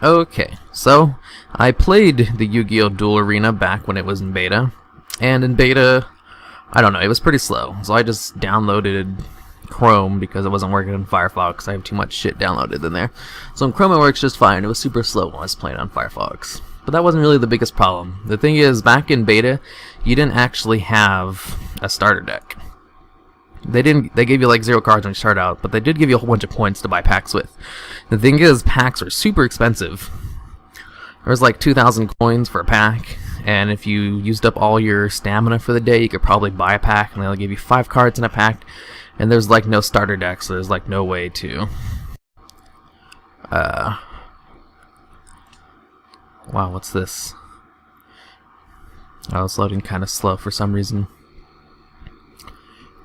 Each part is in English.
Okay, so I played the Yu-Gi-Oh! Duel Arena back when it was in beta, and in beta, I don't know, it was pretty slow, so I just downloaded Chrome because it wasn't working in Firefox. I have too much shit downloaded in there. So in Chrome it works just fine. It was super slow when I was playing on Firefox. But that wasn't really the biggest problem. The thing is, back in beta, you didn't actually have a starter deck. They gave you like 0 cards when you start out, but they did give you a whole bunch of points to buy packs with. The thing is, packs are super expensive. There was like 2,000 coins for a pack, and if you used up all your stamina for the day, you could probably buy a pack, and they'll give you 5 cards in a pack, and there's like no starter deck, so there's like no way to... Wow, what's this? Oh, it's loading kind of slow for some reason.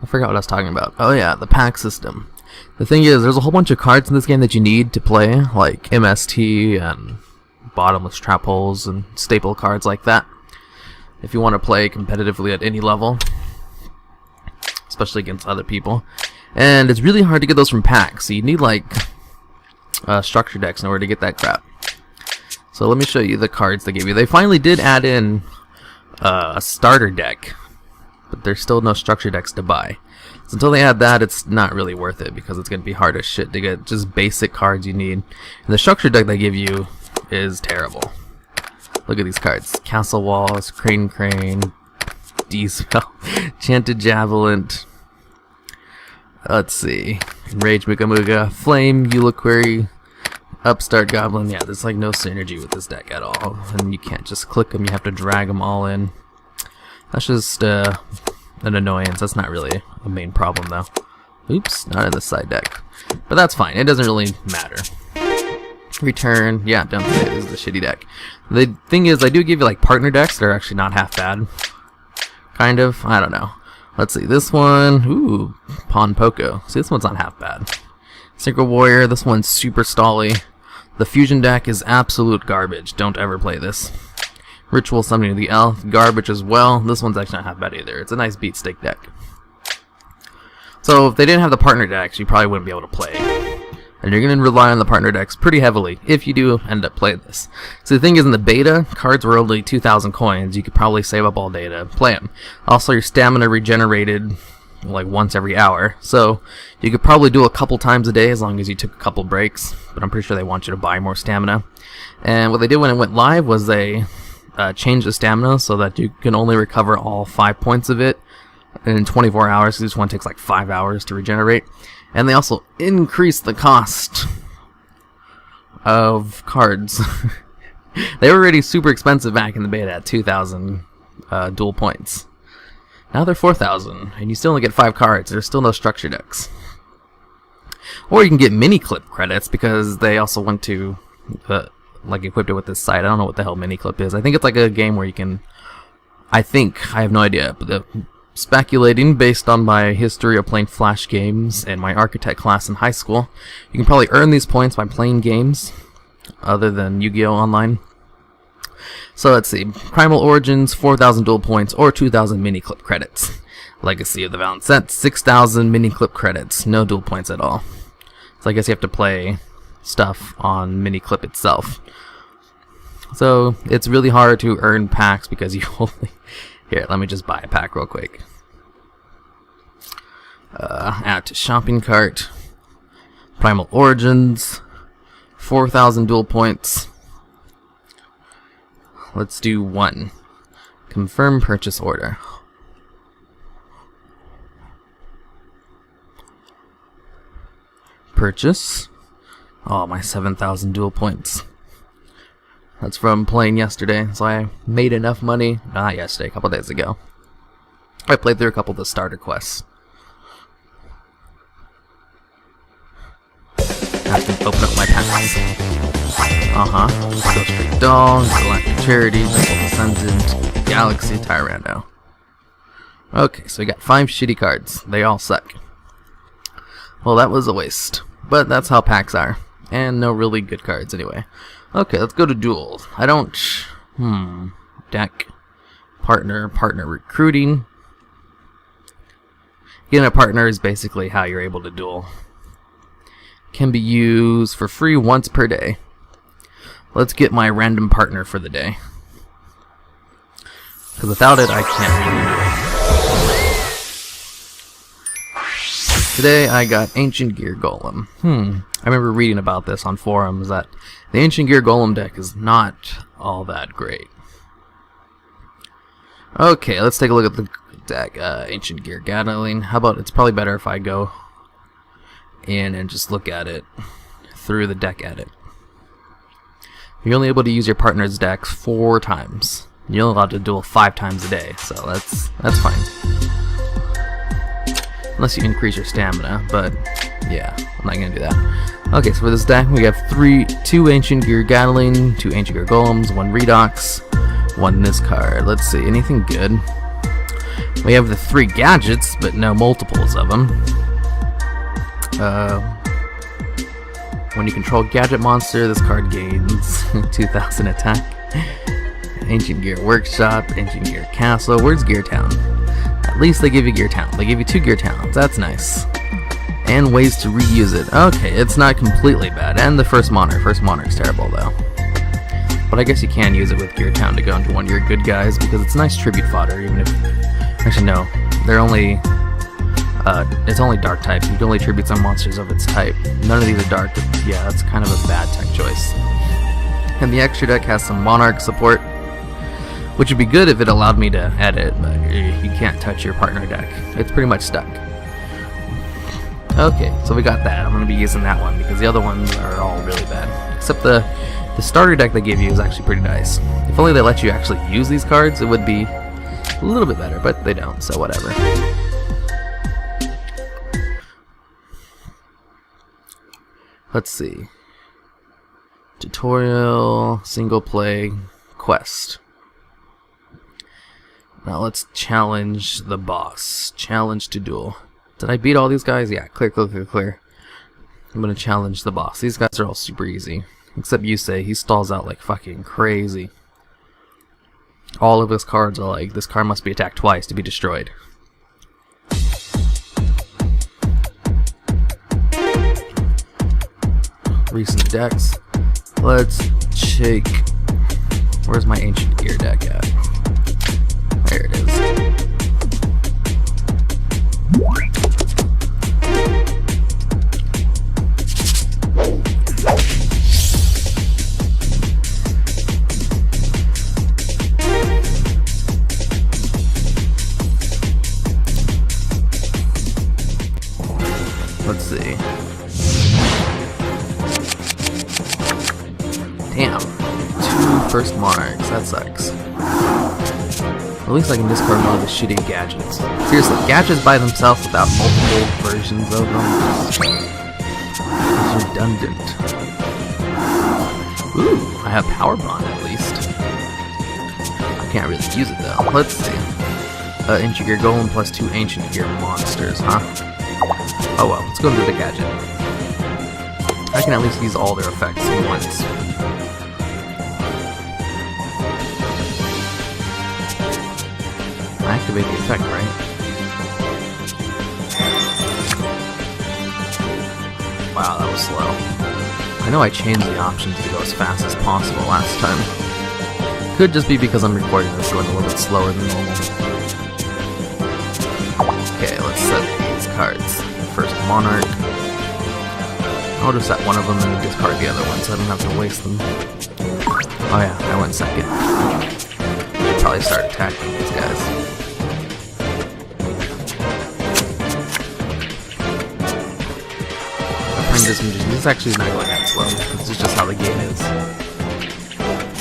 I forgot what I was talking about. Oh yeah, the pack system. The thing is, there's a whole bunch of cards in this game that you need to play, like MST and bottomless trap holes and staple cards like that, if you want to play competitively at any level, especially against other people. And it's really hard to get those from packs, so you need like structure decks in order to get that crap. So let me show you the cards they gave you. They finally did add in a starter deck, but there's still no structure decks to buy. So until they add that, it's not really worth it, because it's going to be hard as shit to get just basic cards you need. And the structure deck they give you is terrible. Look at these cards. Castle Walls, Crane, D-Spell, Chanted Javelin. Let's see. Rage Muga, Flame, Eulaquery, Upstart Goblin. Yeah, there's like no synergy with this deck at all. And you can't just click them, you have to drag them all in. That's just an annoyance. That's not really a main problem though. Oops, not in the side deck. But that's fine, it doesn't really matter. Return, yeah, don't say this is the shitty deck. The thing is, I do give you like partner decks that are actually not half bad. Kind of, I don't know. Let's see, this one, ooh, Pawn Poco. See, this one's not half bad. Synchro Warrior, this one's super stally. The fusion deck is absolute garbage, don't ever play this. Ritual Summoning of the Elf, garbage as well. This one's actually not half bad either. It's a nice beat stick deck. So if they didn't have the partner decks, you probably wouldn't be able to play. And you're going to rely on the partner decks pretty heavily if you do end up playing this. So the thing is, in the beta, cards were only 2,000 coins. You could probably save up all day to play them. Also, your stamina regenerated like once every hour. So you could probably do a couple times a day as long as you took a couple breaks. But I'm pretty sure they want you to buy more stamina. And what they did when it went live was they changed the stamina so that you can only recover all 5 points of it in 24 hours. This one takes like 5 hours to regenerate. And they also increased the cost of cards. They were already super expensive back in the beta at 2,000 dual points. Now they're 4,000, and you still only get 5 cards. There's still no structure decks. Or you can get mini clip credits, because they also went to like equipped it with this site. I don't know what the hell mini clip is. I think it's like a game where you can, I have no idea, but speculating based on my history of playing Flash games and my architect class in high school, you can probably earn these points by playing games other than Yu-Gi-Oh! Online. So let's see, Primal Origins, 4,000 dual points or 2,000 mini clip credits. Legacy of the Valiant Set, 6,000 mini clip credits, no dual points at all. So I guess you have to play stuff on mini clip itself. So it's really hard to earn packs because you only... Here, let me just buy a pack real quick. Add to shopping cart. Primal Origins, 4,000 dual points. Let's do 1. Confirm purchase order. Purchase. Oh, my 7,000 dual points. That's from playing yesterday, so I made enough money. Not yesterday, a couple days ago. I played through a couple of the starter quests. I have to open up my packs. Go Street Doll, Galactic Charity, Double Descendant, Galaxy Tyrando. Okay, so we got 5 shitty cards. They all suck. Well, that was a waste. But that's how packs are. And no really good cards anyway. Okay, let's go to duels. I don't... Deck. Partner recruiting. Getting a partner is basically how you're able to duel. Can be used for free once per day. let's get my random partner for the day. Because without it, I can't really do it. Today, I got Ancient Gear Golem. I remember reading about this on forums that the Ancient Gear Golem deck is not all that great. Okay, let's take a look at the deck. Ancient Gear Gatling. How about, it's probably better if I go in and just look at it through the deck edit. You're only able to use your partner's decks 4 times. You're only allowed to duel 5 times a day, so that's fine. Unless you increase your stamina, but yeah, I'm not gonna do that. Okay, so for this deck we have 2 Ancient Gear Gatling, 2 Ancient Gear Golems, 1 Redox, 1 this card. Let's see, anything good? We have the 3 gadgets, but no multiples of them. When you control gadget monster, this card gains 2000 attack. Ancient Gear Workshop, Ancient Gear Castle. Where's Gear Town? At least they give you Gear Town. They give you 2 Gear Towns. That's nice. And ways to reuse it. Okay, it's not completely bad. And the first Monarch. First Monarch's terrible though. But I guess you can use it with Gear Town to go into one of your good guys because it's nice tribute fodder. Even if, actually no, they're only. It's only dark types. You can only tribute some monsters of its type. None of these are dark. Yeah, that's kind of a bad tech choice. And the extra deck has some Monarch support, which would be good if it allowed me to edit, but you can't touch your partner deck. It's pretty much stuck. Okay, so we got that. I'm going to be using that one because the other ones are all really bad. Except the starter deck they give you is actually pretty nice. If only they let you actually use these cards, it would be a little bit better, but they don't, so whatever. Let's see. Tutorial, single play, quest. Now let's challenge the boss. Challenge to duel. Did I beat all these guys? Yeah, clear. I'm gonna challenge the boss. These guys are all super easy. Except Yusei, he stalls out like fucking crazy. All of his cards are like, this card must be attacked twice to be destroyed. Recent decks. Let's check. Where's my Ancient Gear deck at? There it is. Let's see. Damn. 2 first Monarchs. That sucks. At least I can discard one of the shitty gadgets. Seriously, gadgets by themselves without multiple versions of them is redundant. Ooh, I have Power Bond at least. I can't really use it though. Let's see. Ancient Gear Golem plus 2 Ancient Gear monsters, huh? Oh well, let's go into the gadget. I can at least use all their effects at once. Activate the effect, right? Wow, that was slow. I know I changed the options to go as fast as possible last time. Could just be because I'm recording this going a little bit slower than normal. Okay, let's set these cards. First Monarch. I'll just set one of them and then discard the other one so I don't have to waste them. Oh yeah, I went second. Should probably start attacking these guys. This is actually not going that slow. This is just how the game is.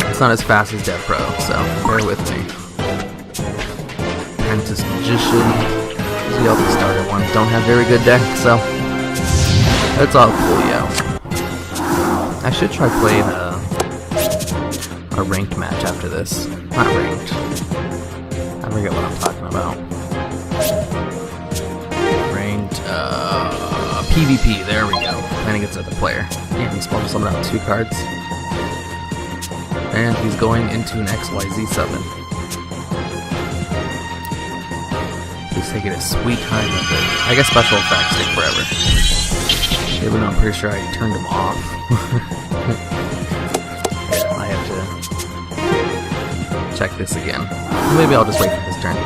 It's not as fast as DevPro, so bear with me. Apprentice Magician. These are all the starter ones. Don't have very good decks, so that's all cool, yo. I should try playing a ranked match after this. Not ranked. I forget what I'm talking about. Ranked, PvP, there we go. Planning against another player. Damn, he's supposed to summon out 2 cards. And he's going into an XYZ summon. He's taking a sweet time with it. I guess special effects take forever. Even though I'm pretty sure I turned them off. Yeah. check this again. Maybe I'll just wait for his turn.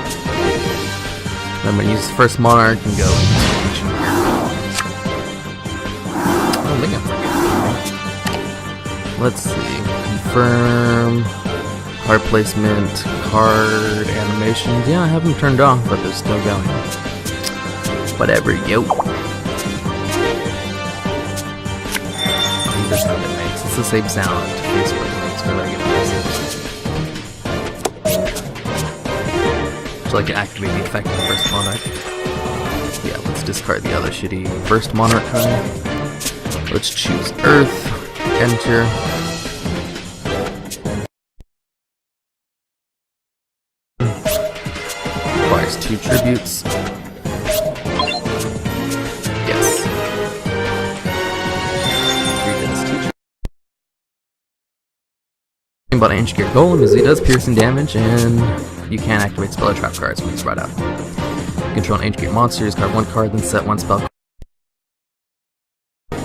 I'm gonna use first monarch and go ancient gear. I don't think I'm forgetting. Let's see. Confirm. Card placement, card animations. Yeah, I have them turned off, but they're still going. Whatever, yo. The sound it makes. It's the same sound Facebook makes for regular message. Would you like to activate the effect of first monarch? Yeah, let's discard the other shitty first monarch card. Let's choose Earth. Enter. Requires 2 tributes. Yes. About Ancient Gear Golem is he does piercing damage, and you can activate spell or trap cards when he's brought out. Control an Ancient Gear monster, discard 1 card, then set 1 spell card.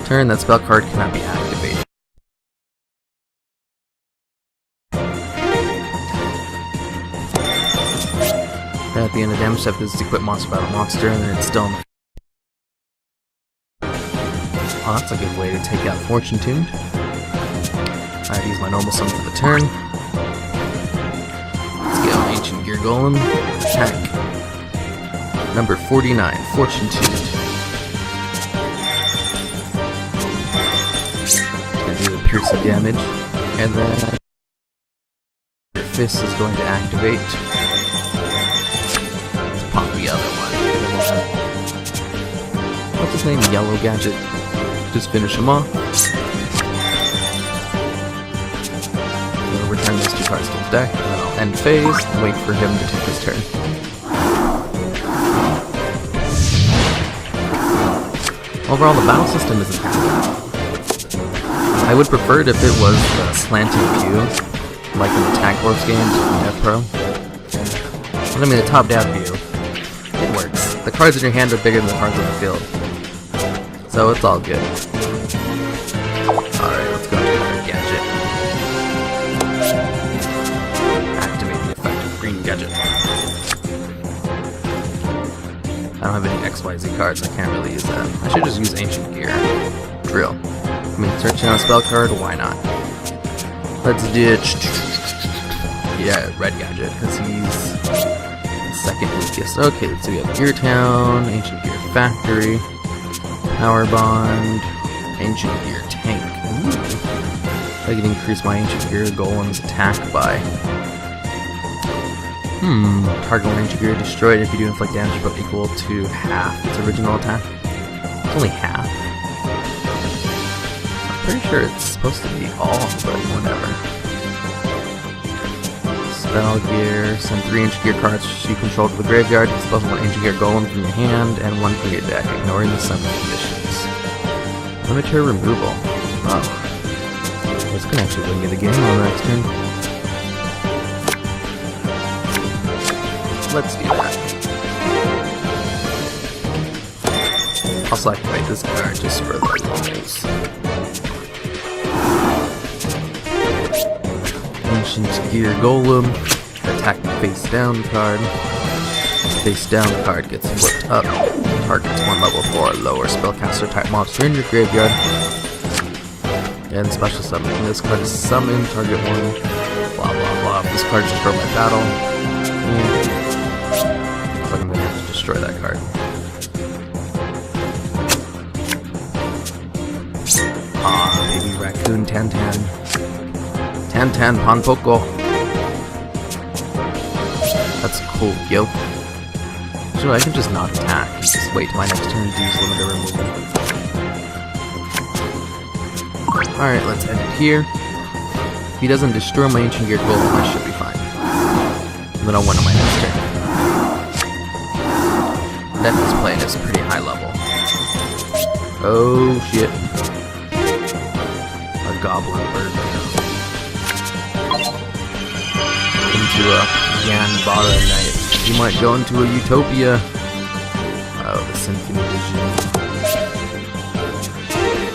Turn, that spell card cannot be activated. Then at the end of the damage step, this is equip monster battle monster, and then it's still in the... Oh, that's a good way to take out Fortune Tuned. I'd use my normal summon for the turn. Let's go Ancient Gear Golem. Attack. Number 49, Fortune Tuned. Gonna do the piercing damage. And then your fist is going to activate. Let's pop the other one. What's his name? Yellow Gadget. Just finish him off. Return those 2 cards to his deck, and then I'll end phase and wait for him to take his turn. Overall, the battle system isn't bad. I would prefer it if it was the slanted view, like in the Tag Force games from DevPro. But I mean, the top-down view, it works. The cards in your hand are bigger than the cards on the field, so it's all good. Alright, let's go to our gadget. Activate the effect of green gadget. I don't have any XYZ cards, I can't really use that. I should just use Ancient Gear. Drill. I mean, searching on a spell card, why not? Let's ditch. Yeah, red gadget, because he's the second weakest. Okay, so we have Gear Town, Ancient Gear Factory, Power Bond, Ancient Gear Tank. Ooh. I can increase my Ancient Gear Golem's attack by... Target one Ancient Gear destroyed if you do inflict damage but equal to half its original attack. It's only half. I'm pretty sure it's supposed to be all, but whatever. Spell Gear, send 3 Ancient Gear cards you control to the graveyard, expel 1 Ancient Gear Golem from your hand, and 1 from your deck, ignoring the summon conditions. Limiter removal. Oh. This can actually win me the game on the next turn. Let's do that. I'll also activate this card just for the lulls. Ancient Gear Golem. Attack the face down card. Face down card gets flipped up. Targets 1 level 4 lower spellcaster type monster in your graveyard. And special summon. When this card is summoned, target 1. Blah blah blah. If this card is destroyed by battle. So I'm gonna have to destroy that card. Ah, baby raccoon Tantan. Tantan Panpoco. That's cool, yo. So I can just not attack. Just wait till my next turn to use limiter removal. Alright, let's end it here. If he doesn't destroy my Ancient Gear Golem, I should be fine. And then I'll win on my next turn. Deck is playing is pretty high level. Oh shit. A goblin bird. Into a Yanbara Knight. You might go into a Utopia. Oh, the Symphony Vision.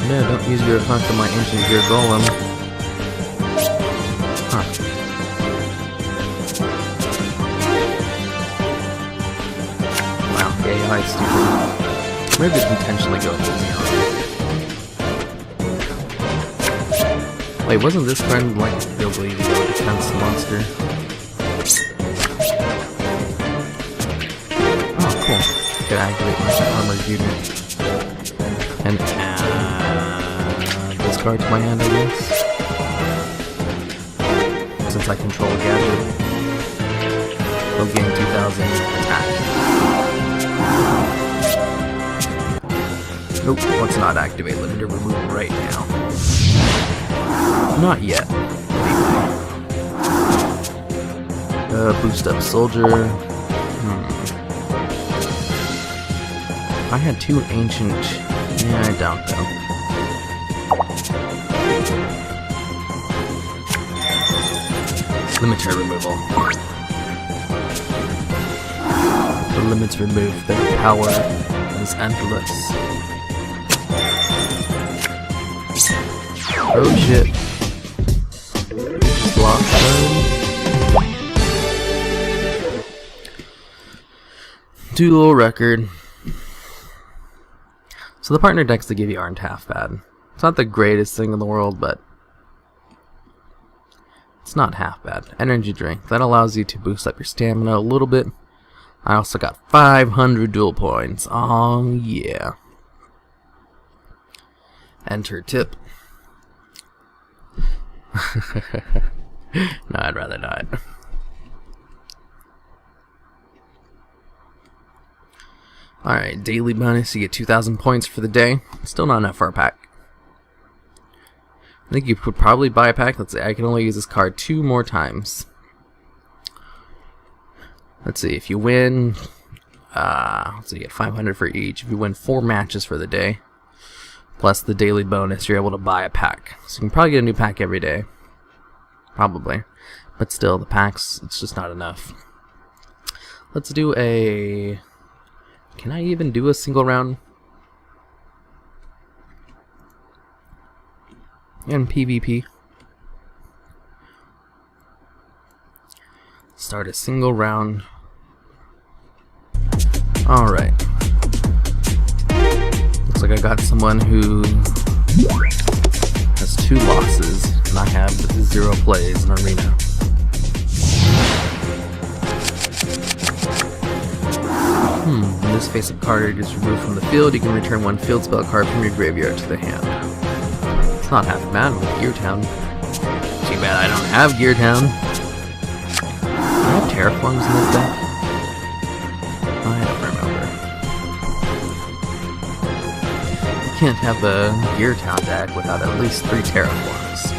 No, don't use your effect on my Ancient Gear Golem. Huh. AI stupid. Maybe it's intentionally going easy on me. Wait, wasn't this friend like the YGO defense monster? Oh, cool. Could activate my armor unit. And discard to my hand, I guess. Since I control a gadget, I'll gain 2,000 attack. Nope, let's not activate limited remove right now. Not yet. Boost up soldier. I had 2 ancient. Yeah, I doubt though. Limiter removal. The limits removed. Their power is endless. Oh shit. Block duel record. So the partner decks they give you aren't half bad. It's not the greatest thing in the world, but it's not half bad. Energy drink. That allows you to boost up your stamina a little bit. I also got 500 duel points. Oh yeah. Enter tip. No, I'd rather not. Alright, daily bonus, you get 2,000 points for the day. Still not enough for a pack. I think you could probably buy a pack. Let's see, I can only use this card 2 more times. Let's see, if you win, let's see, you get 500 for each. If you win 4 matches for the day, plus the daily bonus, you're able to buy a pack. So you can probably get a new pack every day. Probably. But still, the packs, it's just not enough. Let's do a... Can I even do a single round? In PvP. Start a single round. Alright. Looks like I got someone who has 2 losses, and I have 0 plays in Arena. In this face-up card is removed from the field. You can return 1 field spell card from your graveyard to the hand. It's not half bad with Gear Town. Too bad I don't have Gear Town. Do I have Terraforms in this deck? I don't remember. You can't have a Gear Town deck without at least 3 Terraforms.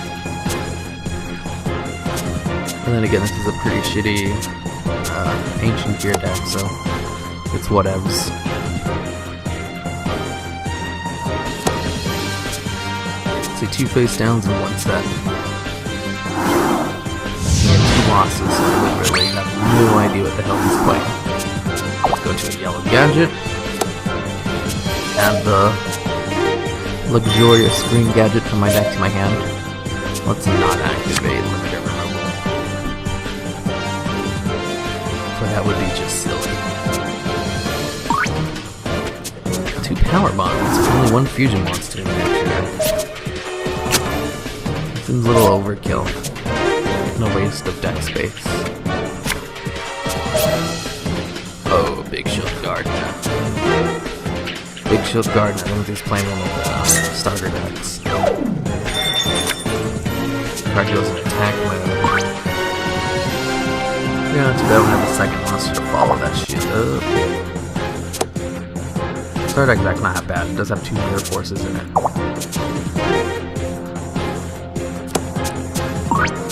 And then again, this is a pretty shitty ancient gear deck, so it's whatevs. Let's see, 2 face downs in 1 set. He had 2 losses, so I literally have no idea what the hell he's playing. Let's go to a yellow gadget. Add the luxurious green gadget from my deck to my hand. Let's not activate limited removal. For that would be just silly. 2 power bombs, only 1 fusion monster in the extra deck. Seems a little overkill. No waste of deck space. Oh, Big Shield Gardener. Big Shield Gardener, I don't think he's playing one of the starter decks. Card goes in attack mode. Yeah, too bad I don't have a second monster to follow that shit up. Starter deck's not that bad. It does have 2 mirror forces in it.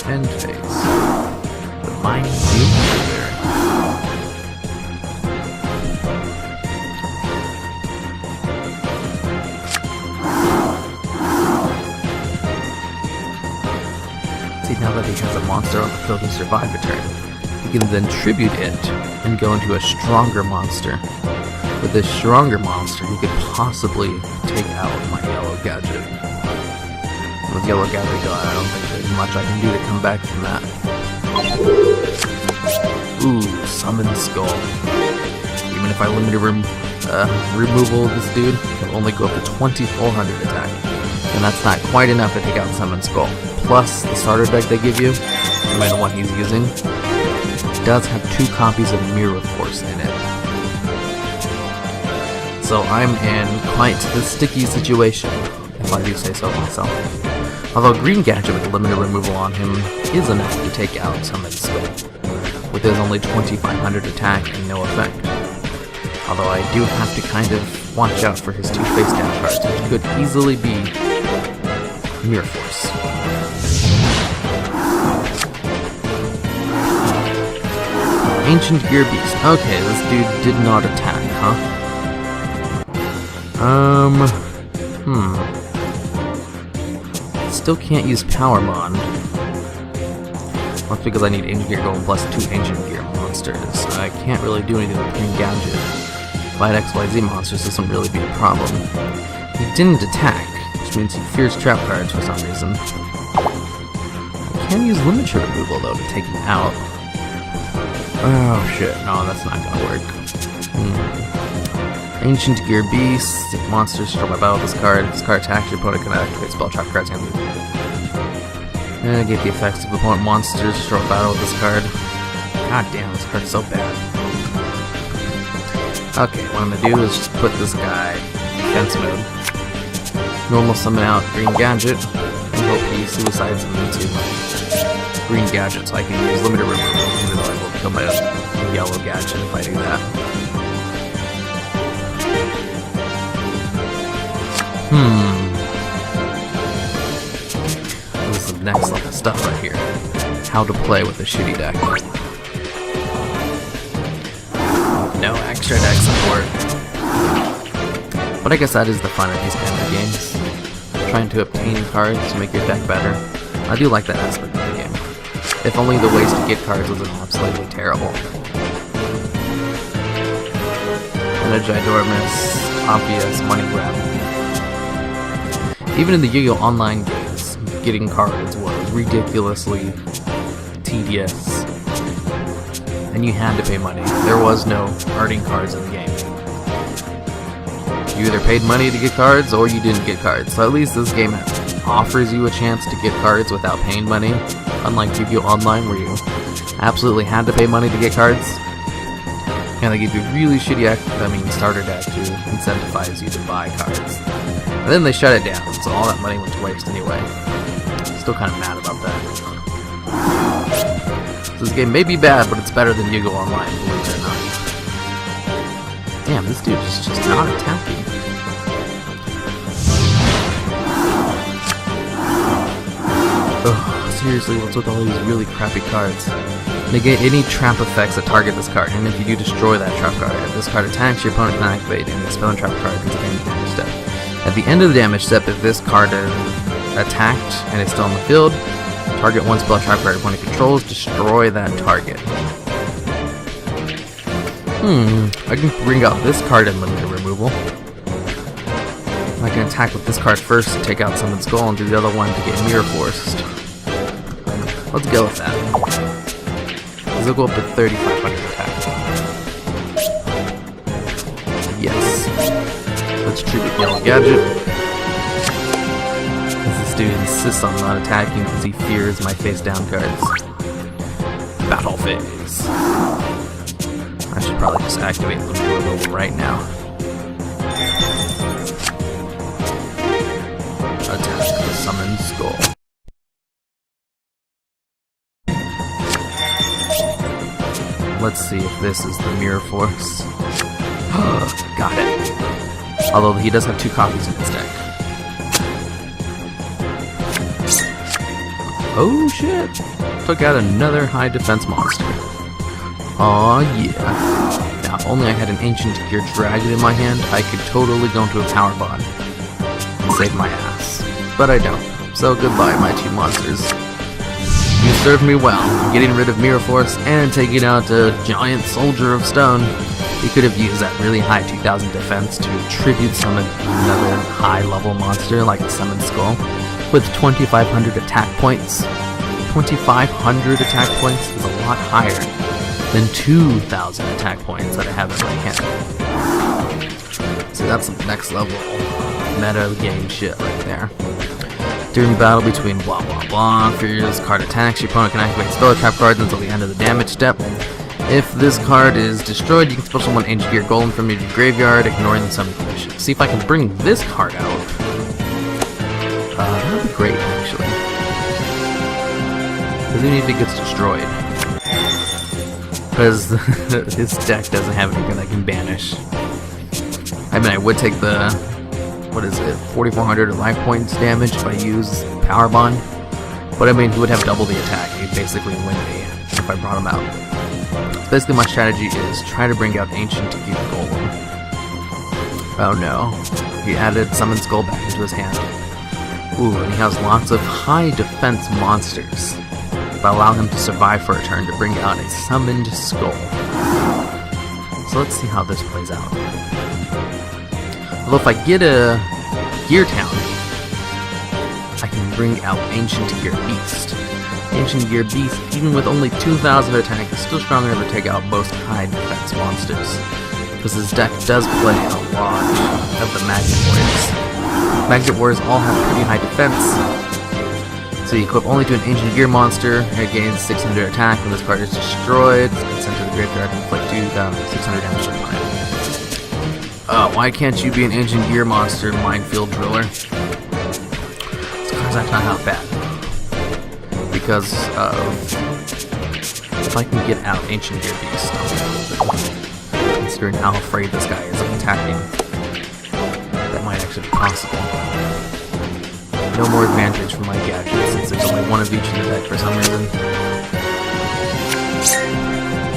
End phase. The Mind Nuclear. See, now that he has a monster on the field who survived a turn, he can then tribute it and go into a stronger monster. With this stronger monster, he could possibly take out my yellow gadget. With yellow gadget gone, I don't think there's much I can do to come back from that. Ooh, Summon Skull. Even if I limited removal this dude, he'll only go up to 2400 attack. And that's not quite enough to take out Summon Skull. Plus, the starter deck they give you, no matter what he's using, does have 2 copies of Mirror Force in it. So I'm in quite the sticky situation, if I do say so myself. Although Green Gadget with limited removal on him is enough to take out Summon Skull, with his only 2500 attack and no effect. Although I do have to kind of watch out for his 2 face down cards, which could easily be Mirror Force. Ancient Gear Beast. Okay, this dude did not attack, huh? Still can't use Power Bond. That's because I need Ancient Gear Gold plus 2 Ancient Gear monsters. I can't really do anything with Green Gadget. Fight XYZ monsters doesn't really be a problem. He didn't attack, which means he fears trap cards for some reason. I can use Limiter removal though to take him out. Oh shit, no, that's not gonna work. Ancient Gear Beast. If monsters destroy my battle with this card attacks, your opponent can activate spell trap cards and lose. And get the effects of opponent monsters destroy battle with this card. God damn, this card's so bad. Okay, what I'm gonna do is just put this guy in defense mode. Normal summon out Green Gadget, and hope he suicides me into my Green Gadget so I can use limited removal, even though I will kill my yellow gadget if I do that. This is the next level stuff right here. How to play with a shitty deck. No extra deck support. But I guess that is the fun of these kind of games. Trying to obtain cards to make your deck better. I do like that aspect of the game. If only the ways to get cards wasn't absolutely terrible. And a ginormous, obvious money grab. Even in the Yu-Gi-Oh! Online games, getting cards was ridiculously tedious. And you had to pay money. There was no earning cards in the game. You either paid money to get cards, or you didn't get cards. So at least this game offers you a chance to get cards without paying money. Unlike Yu-Gi-Oh! Online, where you absolutely had to pay money to get cards. And they give you really shitty starter deck to incentivize you to buy cards. And then they shut it down, so all that money went to waste anyway. Still kind of mad about that. So this game may be bad, but it's better than Yu-Gi-Oh! Online, believe it or not. Damn, this dude is just not attacking. Ugh, seriously, what's with all these really crappy cards? Negate any trap effects that target this card, and if you do destroy that trap card, if this card attacks, your opponent can activate and expel a trap card into the damage step. At the end of the damage step, if this card is attacked and is still on the field, target one spell trap card opponent controls, destroy that target. I can bring out this card in limited removal. I can attack with this card first to take out Summon Skull and do the other one to get Mirror Forced. Let's go with that. Because it'll go up to 3500 attack. Yes. Let's tribute Yellow Gadget. This dude insists on not attacking because he fears my face down cards. Battle phase. I should probably just activate the removal right now. Attack the Summon Skull. Let's see if this is the Mirror Force. Got it. Although he does have 2 copies in his deck. Oh shit! Took out another high defense monster. Aw yeah. Now if only I had an Ancient Gear Dragon in my hand, I could totally go into a Power Bond and save my ass. But I don't. So goodbye, my 2 monsters. You served me well, getting rid of Mirror Force and taking out a giant soldier of stone. You could have used that really high 2000 defense to tribute summon another high level monster like the Summon Skull with 2500 attack points. 2500 attack points is a lot higher than 2,000 attack points that I have in my hand. So that's some next level meta game shit right there. During the battle between blah blah blah furious card attacks, your opponent can activate spell trap cards until the end of the damage step. If this card is destroyed, you can special summon Ancient Gear Golem from your graveyard, ignoring the summon condition. See if I can bring this card out. That would be great, actually. Because even if it gets destroyed. Because this deck doesn't have anything that can banish. I mean, I would take the, what is it, 4,400 life points damage if I use Power Bond. But I mean, he would have double the attack. He'd basically win me if I brought him out. So basically, my strategy is try to bring out Ancient Gear Golem. Oh no. He added Summon Skull back into his hand. Ooh, and he has lots of high defense monsters that allow him to survive for a turn to bring out a Summoned Skull. So let's see how this plays out. Although if I get a Gear Town, I can bring out Ancient Gear Beast. Ancient Gear Beast, even with only 2,000 attack, is still strong enough to take out most high defense monsters. Because his deck does play a lot of the Magnet Warriors. Magnet Warriors all have pretty high defense. So you equip only to an Ancient Gear monster, it gains 600 attack when this card is destroyed. It's sent to the graveyard and inflict 2,600 damage to the opponent. Why can't you be an Ancient Gear monster, Minefield Driller? This card's actually not bad. Because if I can get out Ancient Gear Beast, I'll be able to, considering how afraid this guy is of attacking. That might actually be possible. No more advantage for my gadgets since there's only one of each in the deck for some reason.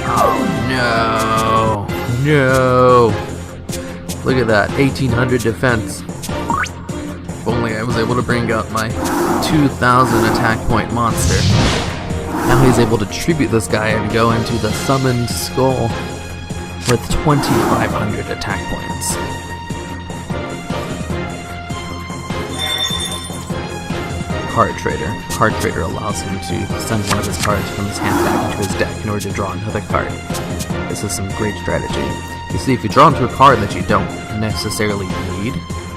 Oh no! No! Look at that, 1,800 defense. If only I was able to bring out my 2,000 attack point monster. Now he's able to tribute this guy and go into the Summoned Skull with 2,500 attack points. Card Trader. Card Trader allows him to send one of his cards from his hand back into his deck in order to draw another card. This is some great strategy. You see, if you draw into a card that you don't necessarily need,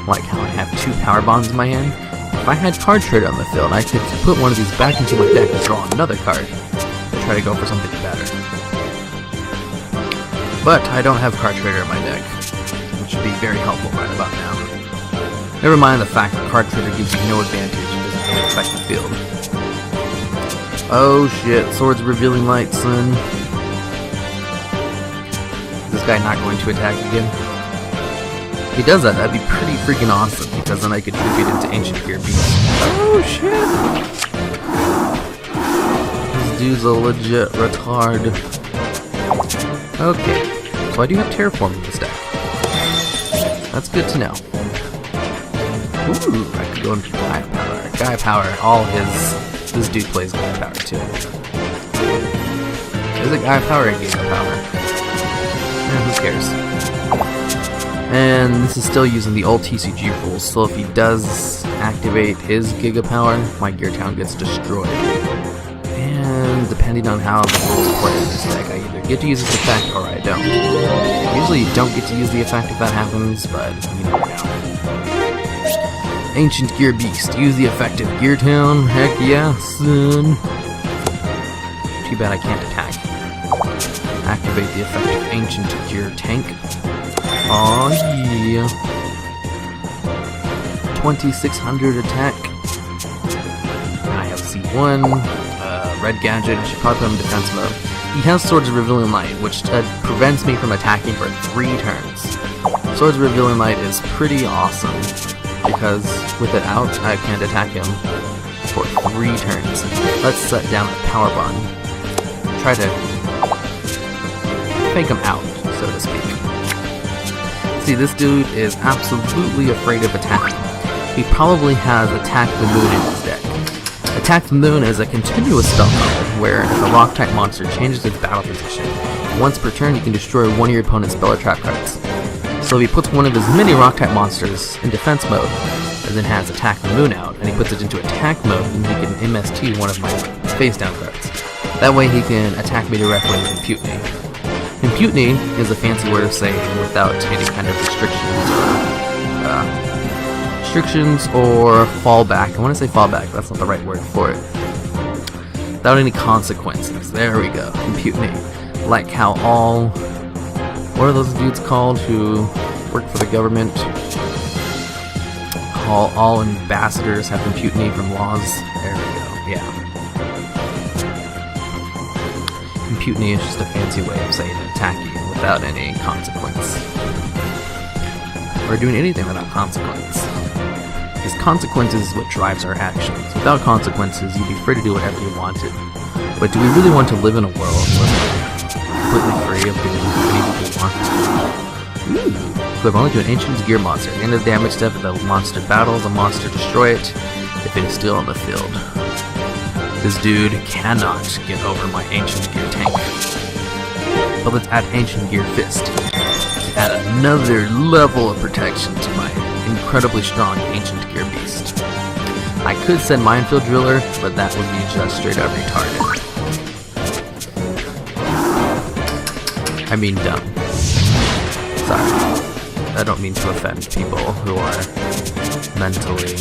like how I have 2 Power Bonds in my hand, if I had Card Trader on the field, I could put one of these back into my deck and draw another card and try to go for something better. But I don't have Card Trader in my deck, which would be very helpful right about now. Never mind the fact that Card Trader gives you no advantage and doesn't really affect the field. Oh shit, Swords of Revealing Light, son. Is this guy not going to attack again? If he does that, that'd be pretty freaking awesome, because then I could tribute it to Ancient Gear Beast. Oh shit! This dude's a legit retard. Okay, so I do have Terraform in this deck. That's good to know. Ooh, I could go into Gaia Power. Gaia Power, this dude plays Gaia Power too. Is it Gaia Power or Giga Power? Who cares? And this is still using the old TCG rules, so if he does activate his Giga Power, my Gear Town gets destroyed. And depending on how the rules play in this deck, I either get to use this effect or I don't. Usually you don't get to use the effect if that happens, but you never know. Ancient Gear Beast, use the effect of Gear Town, heck yeah, son. Too bad I can't attack. Activate the effect of Ancient Gear Tank. Aw yeah. 2,600 attack. And I have C1, red gadget, I should probably put him in defense mode. He has Swords of Revealing Light, which prevents me from attacking for 3 turns. Swords of Revealing Light is pretty awesome, because with it out, I can't attack him for 3 turns. Let's set down the Power Bond. Try to fake him out, so to speak. See, this dude is absolutely afraid of attacking. He probably has Attack the Moon in his deck. Attack the Moon is a continuous spell card, where if a rock-type monster changes its battle position, once per turn you can destroy one of your opponent's spell or trap cards. So if he puts one of his mini rock-type monsters in defense mode, and then has Attack the Moon out, and he puts it into attack mode, then he can MST one of my face-down cards. That way he can attack me directly with Imputiny. Imputiny is a fancy word of saying without any kind of restrictions or fallback. I want to say fallback, that's not the right word for it. Without any consequences. There we go. Imputiny. Like how what are those dudes called who work for the government? All ambassadors have imputiny from laws. There we go. Yeah. Imputiny is just a fancy way of saying attack you without any consequence. Or doing anything without consequence. Because consequences is what drives our actions. Without consequences, you'd be free to do whatever you wanted. But do we really want to live in a world where we're completely free of doing anything we want? Ooh. Equivalent to an ancient gear monster. At the end of the damage step of the monster battles, a monster destroy it if it is still on the field. This dude cannot get over my ancient gear tank. But let's add ancient gear fist to add another level of protection to my incredibly strong ancient gear beast. I could send minefield driller, but that would be just straight up retarded. I mean dumb. Sorry. I don't mean to offend people who are mentally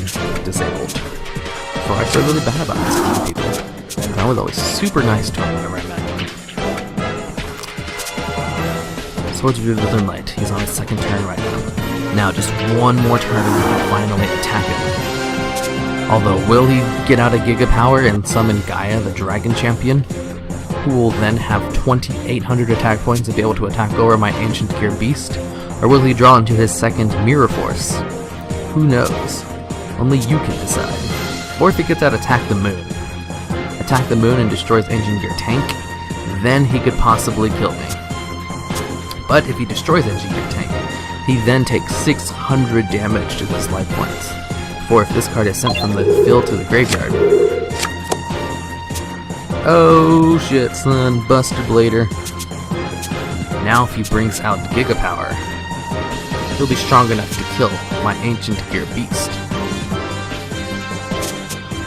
disabled. So I feel really bad about this kind of people. And I was always super nice to him whenever I met him. Swords of the Light. He's on his second turn right now. Now just one more turn and we can finally attack him. Although, will he get out of Giga Power and summon Gaia, the Dragon Champion? Who will then have 2,800 attack points to be able to attack over my Ancient Gear Beast? Or will he draw into his second Mirror Force? Who knows? Only you can decide. Or if he gets out Attack the Moon. Attack the Moon and destroys Ancient Gear Tank, then he could possibly kill me. But if he destroys Ancient Gear Tank, he then takes 600 damage to his life points. Or if this card is sent from the field to the graveyard. Oh shit, son, Buster Blader. Now if he brings out Giga Power, he'll be strong enough to kill my Ancient Gear Beast.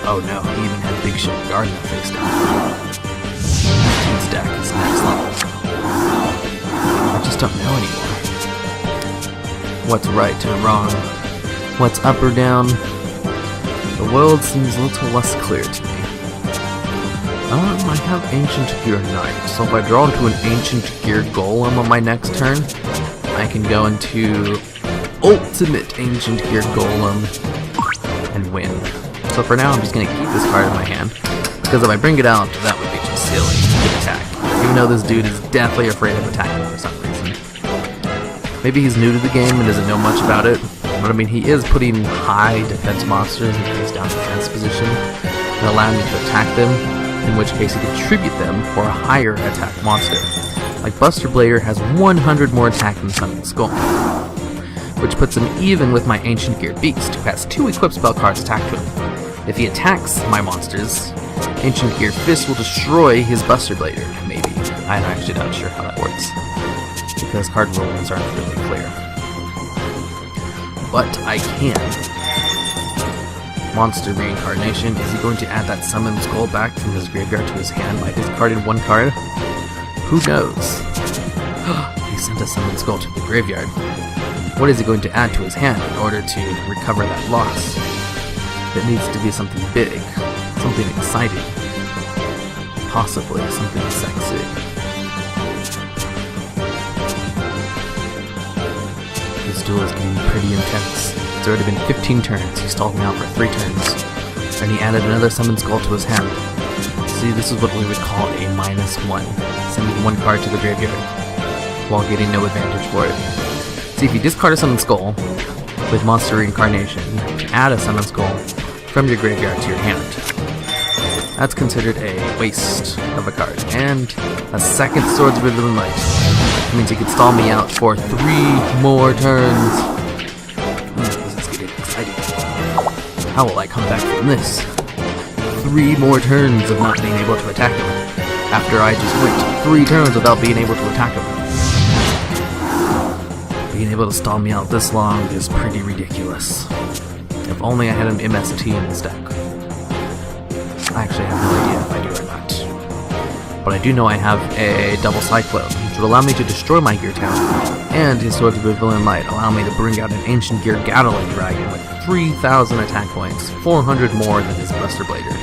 Oh no, he even had Big Ship Gardener face down. His deck is next level. I just don't know anymore. What's right or wrong? What's up or down? The world seems a little less clear to me. I have Ancient Gear Knight, so if I draw into an Ancient Gear Golem on my next turn, I can go into Ultimate Ancient Gear Golem and win. So for now, I'm just going to keep this card in my hand, because if I bring it out, that would be just silly to attack. Even though this dude is definitely afraid of attacking for some reason. Maybe he's new to the game and doesn't know much about it, but I mean, he is putting high defense monsters in face down defense position and allowing me to attack them, in which case he can tribute them for a higher attack monster. Like Buster Blader has 100 more attack than Summon Skull, which puts him even with my Ancient Gear Beast, who has 2 equipped spell cards attached to him. If he attacks my monsters, Ancient Gear Fist will destroy his Buster Blader, maybe. I'm actually not sure how that works, because card rulings aren't really clear. But I can. Monster Reincarnation. Is he going to add that Summon Skull back from his graveyard to his hand by discarding 1 card? Who knows? He sent a Summon Skull to the graveyard. What is he going to add to his hand in order to recover that loss? It needs to be something big, something exciting, possibly something sexy. This duel is getting pretty intense. It's already been 15 turns, he stalled me out for 3 turns, and he added another Summon Skull to his hand. See, this is what we would call a -1, sending 1 card to the graveyard, while getting no advantage for it. See, if you discard a Summon Skull with Monster Reincarnation, to add a Summon Skull from your graveyard to your hand, that's considered a waste of a card. And a second Swords of the Light. That means he can stall me out for 3 more turns. This is getting exciting. How will I come back from this? 3 more turns of not being able to attack him, after I just went 3 turns without being able to attack him. Being able to stall me out this long is pretty ridiculous. If only I had an MST in this deck. I actually have no idea if I do or not. but I do know I have a double cyclone, which would allow me to destroy my Gear Town, and his Swords of Revealing Light allow me to bring out an Ancient Gear Gatling Dragon with 3,000 attack points, 400 more than his Buster Blader.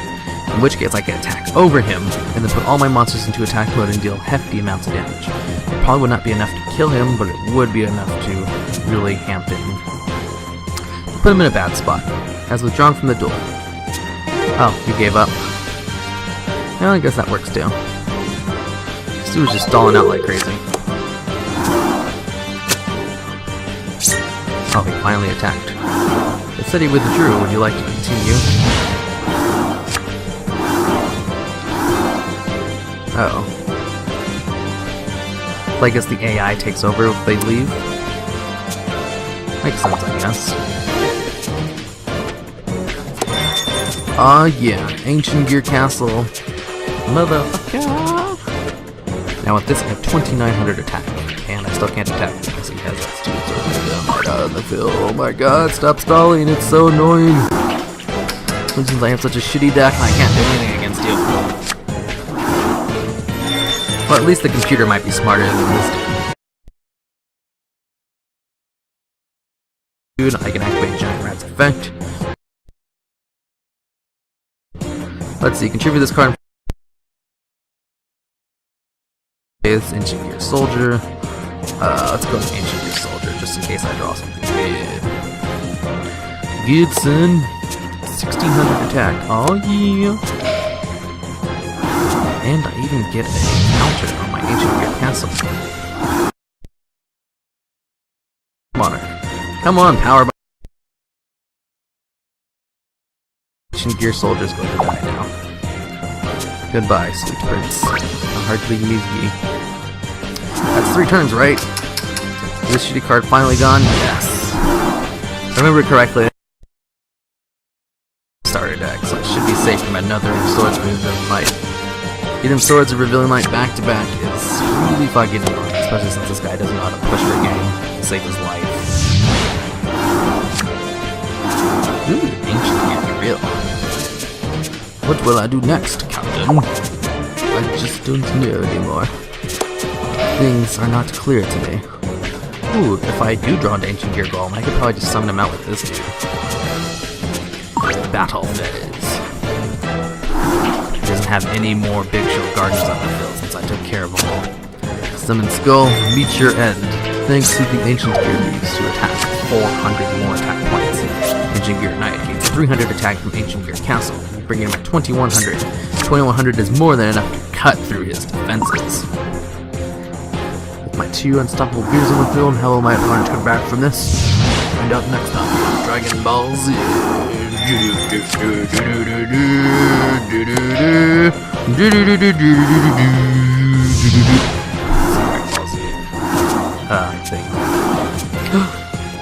In which case I can attack over him, and then put all my monsters into attack mode and deal hefty amounts of damage. It probably would not be enough to kill him, but it would be enough to really hamp him. Put him in a bad spot. Has withdrawn from the duel. Oh, you gave up. Well, I guess that works too. This dude was just stalling out like crazy. Oh, he finally attacked. It said he withdrew. Would you like to continue? Uh-oh. Well, I guess the AI takes over if they leave. Makes sense, I guess. Aw, yeah. Ancient Gear Castle. Motherfucker! Now with this, I have 2,900 attack. And I still can't attack because he has that stupid sword. Oh my god, on the field. Oh my god, stop stalling. It's so annoying. Since I have such a shitty deck, I can't do anything against you. Well, at least the computer might be smarter than this dude. I can activate Giant Rat's effect. Let's see, contribute this card. Is Ancient Gear Soldier. Let's go with Ancient Gear Soldier, just in case I draw something good. Good, son. 1,600 attack. Oh yeah. And I even get a counter on my Ancient Gear Castle. Monarch. Come on, power. Ancient Gear Soldier's going to die now. Goodbye, sweet prince. I hardly leave ye. That's 3 turns, right? Is this shitty card finally gone? Yes. If I remember correctly, starter deck, so it should be safe from another Swords of Revealing Light. Getting Swords of Revealing Light back to back is really fucking annoying, especially since this guy doesn't know how to push for a game to save his life. Ooh, Ancient Gear Reveal. What will I do next, Captain? I just don't know anymore. Things are not clear to me. Ooh, if I do draw an Ancient Gear Golem, I could probably just summon him out with this dude. Battle Fez. He doesn't have any more Big Shield Guardians on the field since I took care of them all. Summon Skull, meet your end. Thanks to the Ancient Gear Leaves to attack 400 more attack points. Ancient Gear Knight gains 300 attack from Ancient Gear Castle, bringing him at 2,100. 2,100 is more than enough to cut through his defenses. With my 2 unstoppable gears on the field, how will my opponent come back from this? Find out next time. Dragon Ball Z.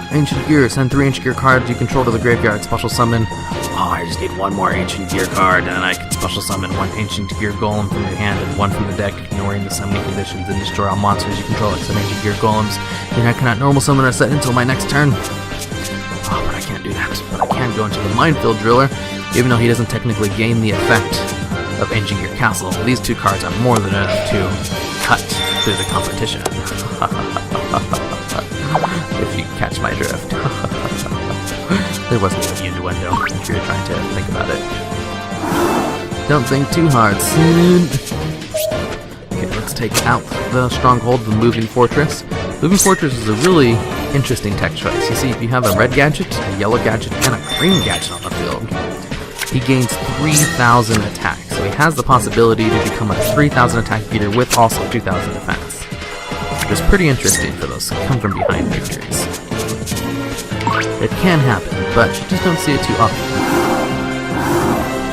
Ancient Gear. Send 3 Ancient Gear cards you control to the graveyard. Special summon. Oh, I just need 1 more Ancient Gear card, and I can special summon 1 Ancient Gear Golem from your hand and 1 from the deck, ignoring the summoning conditions, and destroy all monsters you control except Ancient Gear Golems. Your deck cannot normal summon or set until my next turn. Oh, but I can't do that. But I can go into the Minefield Driller, even though he doesn't technically gain the effect of Ancient Gear Castle. These 2 cards are more than enough to cut through the competition. If you catch my drift. There wasn't any innuendo if you're trying to think about it. Don't think too hard, son. Okay, let's take out the Stronghold, the Moving Fortress. Moving Fortress is a really interesting tech choice. You see, if you have a red gadget, a yellow gadget, and a green gadget on the field, he gains 3,000 attack. So he has the possibility to become a 3,000 attack beater with also 2,000 defense. Which is pretty interesting for those come from behind victories. It can happen, but you just don't see it too often.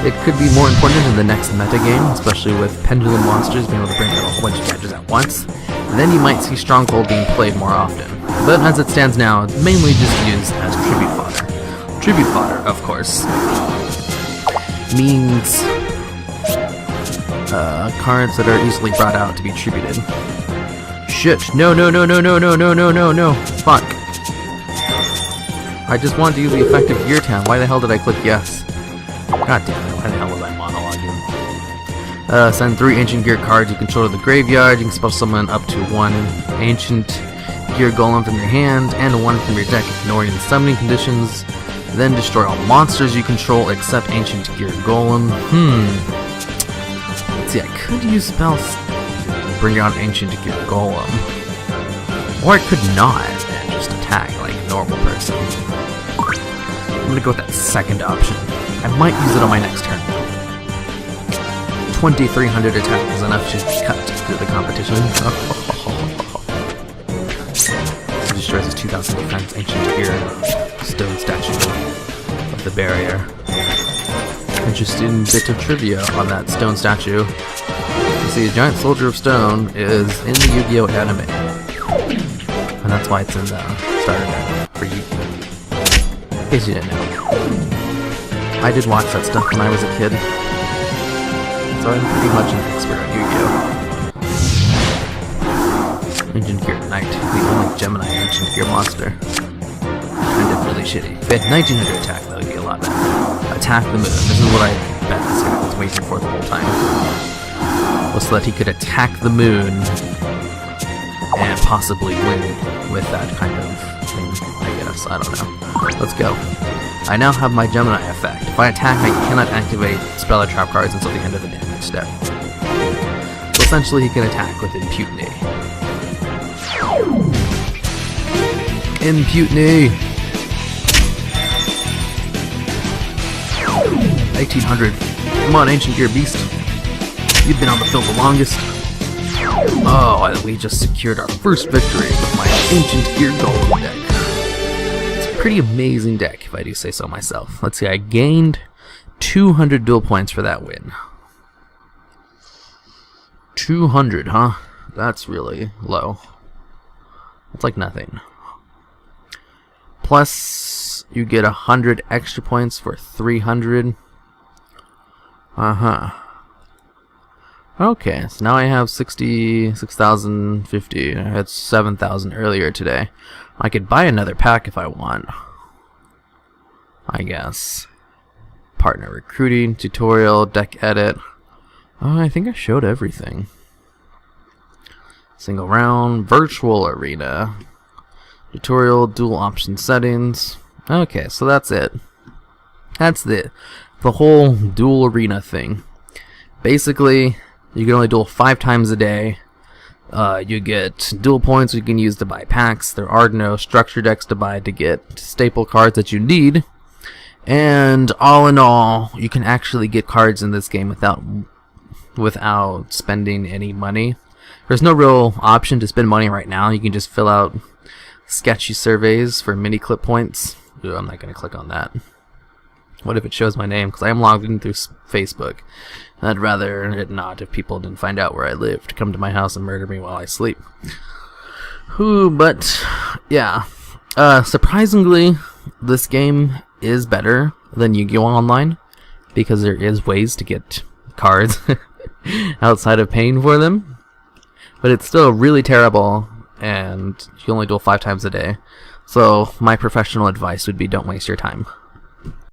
It could be more important in the next meta game, especially with Pendulum Monsters being able to bring out a whole bunch of gadgets at once. And then you might see Stronghold being played more often. But as it stands now, it's mainly just used as tribute fodder. Tribute fodder, of course, means cards that are easily brought out to be tributed. Shit! No! Fuck! I just wanted to use the effect of Gear Town. Why the hell did I click yes? God damn it! Why the hell was I monologuing? Send 3 Ancient Gear cards you control to the graveyard. You can special summon up to 1 Ancient Gear Golem from your hand and 1 from your deck, ignoring the summoning conditions. Then destroy all monsters you control except Ancient Gear Golem. Let's see, I could use spells bring out Ancient Gear Golem. Or I could not and just attack like a normal person. I'm gonna go with that second option. I might use it on my next turn. 2300 attack is enough to cut through the competition. It destroys his 2000 defense Ancient Gear Stone statue of the barrier. Interesting bit of trivia on that stone statue. You see, a giant soldier of stone is in the Yu-Gi-Oh anime. And that's why it's in the starter deck for Yu-Gi-Oh. In case you didn't know. I did watch that stuff when I was a kid. So I'm pretty much an expert on Yu-Gi-Oh. Ancient Gear Knight, the only Gemini Ancient Gear monster. And it's really shitty. If it had 1900 attack, that would be a lot better. Attack the moon. This is what I bet this guy was waiting for the whole time. Was so that he could attack the moon and possibly win with that kind of thing, I guess. I don't know. Let's go. I now have my Gemini effect. If I attack, I cannot activate spell or trap cards until the end of the damage step. So essentially, he can attack with Imputiny. Imputiny! 1800. Come on, Ancient Gear Beast. You've been on the field the longest. Oh, and we just secured our first victory with my Ancient Gear Golem deck. It's a pretty amazing deck, if I do say so myself. Let's see, I gained 200 duel points for that win. 200, huh? That's really low. That's like nothing. Plus, you get 100 extra points for 300. Okay, so now I have 66,050. I had 7,000 earlier today. I could buy another pack if I want, I guess. Partner recruiting, tutorial, deck edit. Oh, I think I showed everything. Single round, virtual arena, tutorial, dual option settings. Okay, so that's it. That's the whole dual arena thing. Basically, you can only duel 5 times a day. You get duel points you can use to buy packs. There are no structure decks to buy to get staple cards that you need. And all in all, you can actually get cards in this game without spending any money. There's no real option to spend money right now. You can just fill out sketchy surveys for mini clip points. Ooh, I'm not going to click on that. What if it shows my name? Because I am logged in through Facebook. I'd rather it not if people didn't find out where I live to come to my house and murder me while I sleep. Ooh, but yeah. Surprisingly, this game is better than Yu-Gi-Oh! Online because there is ways to get cards outside of paying for them. But it's still really terrible, and you only duel 5 times a day. So my professional advice would be don't waste your time.